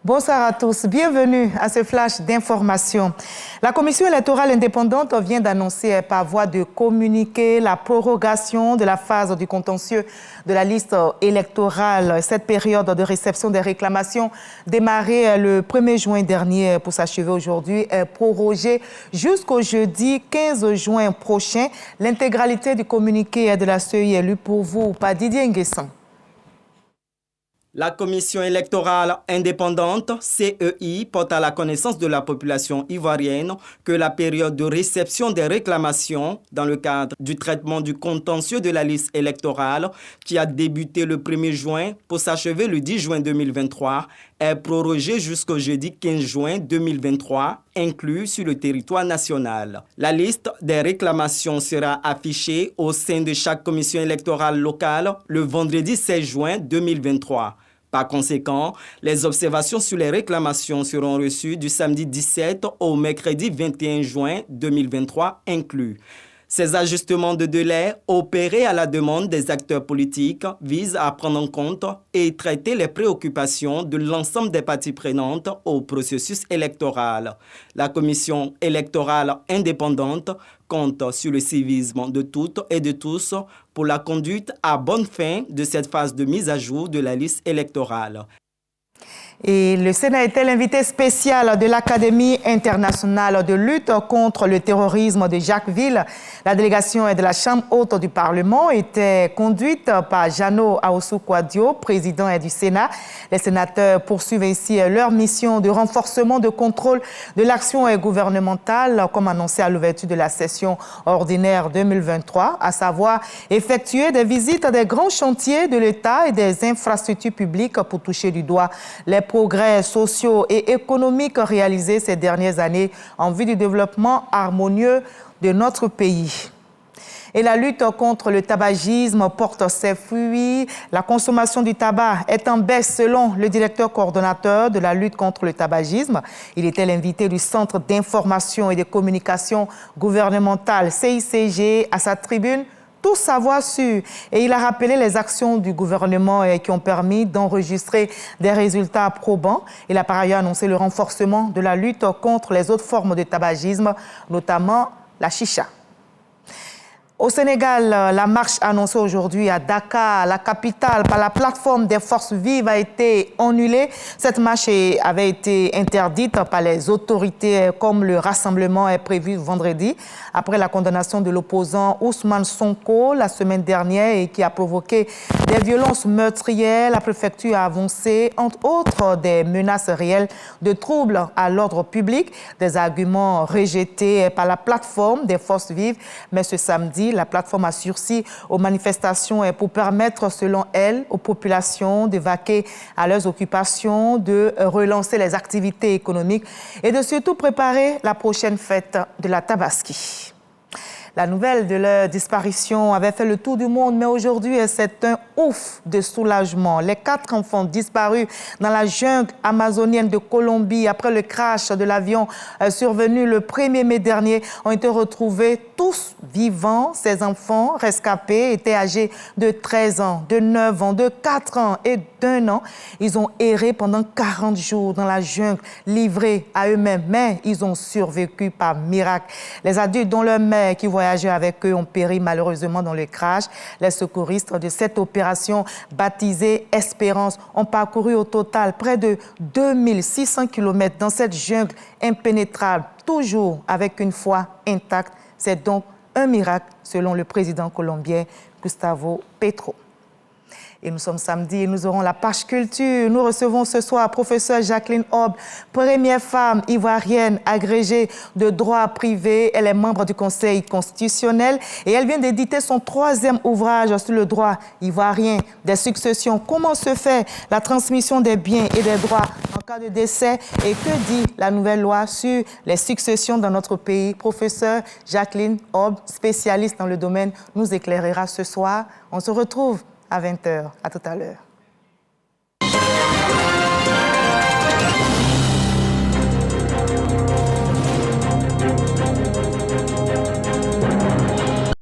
Bonsoir à tous, bienvenue à ce flash d'information. La Commission électorale indépendante vient d'annoncer par voie de communiqué la prorogation de la phase du contentieux de la liste électorale. Cette période de réception des réclamations démarrée le 1er juin dernier pour s'achever aujourd'hui est prorogée jusqu'au jeudi 15 juin prochain. L'intégralité du communiqué de la CEI est lue pour vous par Didier Nguessan. La Commission électorale indépendante, CEI, porte à la connaissance de la population ivoirienne que la période de réception des réclamations dans le cadre du traitement du contentieux de la liste électorale qui a débuté le 1er juin pour s'achever le 10 juin 2023 est prorogée jusqu'au jeudi 15 juin 2023, inclus sur le territoire national. La liste des réclamations sera affichée au sein de chaque commission électorale locale le vendredi 16 juin 2023. Par conséquent, les observations sur les réclamations seront reçues du samedi 17 au mercredi 21 juin 2023 inclus. Ces ajustements de délai opérés à la demande des acteurs politiques visent à prendre en compte et traiter les préoccupations de l'ensemble des parties prenantes au processus électoral. La Commission électorale indépendante compte sur le civisme de toutes et de tous pour la conduite à bonne fin de cette phase de mise à jour de la liste électorale. Et le Sénat était l'invité spécial de l'Académie internationale de lutte contre le terrorisme de Jacquesville. La délégation de la Chambre haute du Parlement était conduite par Jano Aossou-Kouadio, président du Sénat. Les sénateurs poursuivent ainsi leur mission de renforcement de contrôle de l'action gouvernementale, comme annoncé à l'ouverture de la session ordinaire 2023, à savoir effectuer des visites des grands chantiers de l'État et des infrastructures publiques pour toucher du doigt les progrès sociaux et économiques réalisés ces dernières années en vue du développement harmonieux de notre pays. Et la lutte contre le tabagisme porte ses fruits. La consommation du tabac est en baisse selon le directeur coordonnateur de la lutte contre le tabagisme. Il était l'invité du Centre d'information et de communication gouvernementale CICG à sa tribune Tout savoir sur. Et il a rappelé les actions du gouvernement qui ont permis d'enregistrer des résultats probants. Il a par ailleurs annoncé le renforcement de la lutte contre les autres formes de tabagisme, notamment la chicha. Au Sénégal, la marche annoncée aujourd'hui à Dakar, la capitale, par la plateforme des forces vives a été annulée. Cette marche avait été interdite par les autorités comme le rassemblement est prévu vendredi après la condamnation de l'opposant Ousmane Sonko la semaine dernière et qui a provoqué des violences meurtrières. La préfecture a avancé, entre autres, des menaces réelles de troubles à l'ordre public, des arguments rejetés par la plateforme des forces vives. Mais ce samedi, la plateforme a sursis aux manifestations pour permettre, selon elle, aux populations de vaquer à leurs occupations, de relancer les activités économiques et de surtout préparer la prochaine fête de la Tabaski. La nouvelle de leur disparition avait fait le tour du monde, mais aujourd'hui, c'est un ouf de soulagement. Les 4 enfants disparus dans la jungle amazonienne de Colombie après le crash de l'avion survenu le 1er mai dernier ont été retrouvés tous vivants. Ces enfants rescapés étaient âgés de 13 ans, de 9 ans, de 4 ans et d'1 an. Ils ont erré pendant 40 jours dans la jungle, livrés à eux-mêmes, mais ils ont survécu par miracle. Les adultes, dont leur mère qui voyageaient avec eux, ont péri malheureusement dans le crash. Les secouristes de cette opération baptisée Espérance ont parcouru au total près de 2600 km dans cette jungle impénétrable, toujours avec une foi intacte. C'est donc un miracle, selon le président colombien Gustavo Petro. Et nous sommes samedi et nous aurons la page culture. Nous recevons ce soir professeure Jacqueline Hob, première femme ivoirienne agrégée de droit privé. Elle est membre du Conseil constitutionnel et elle vient d'éditer son 3e ouvrage sur le droit ivoirien des successions. Comment se fait la transmission des biens et des droits en cas de décès et que dit la nouvelle loi sur les successions dans notre pays? Professeure Jacqueline Hob, spécialiste dans le domaine, nous éclairera ce soir. On se retrouve à 20h. À tout à l'heure.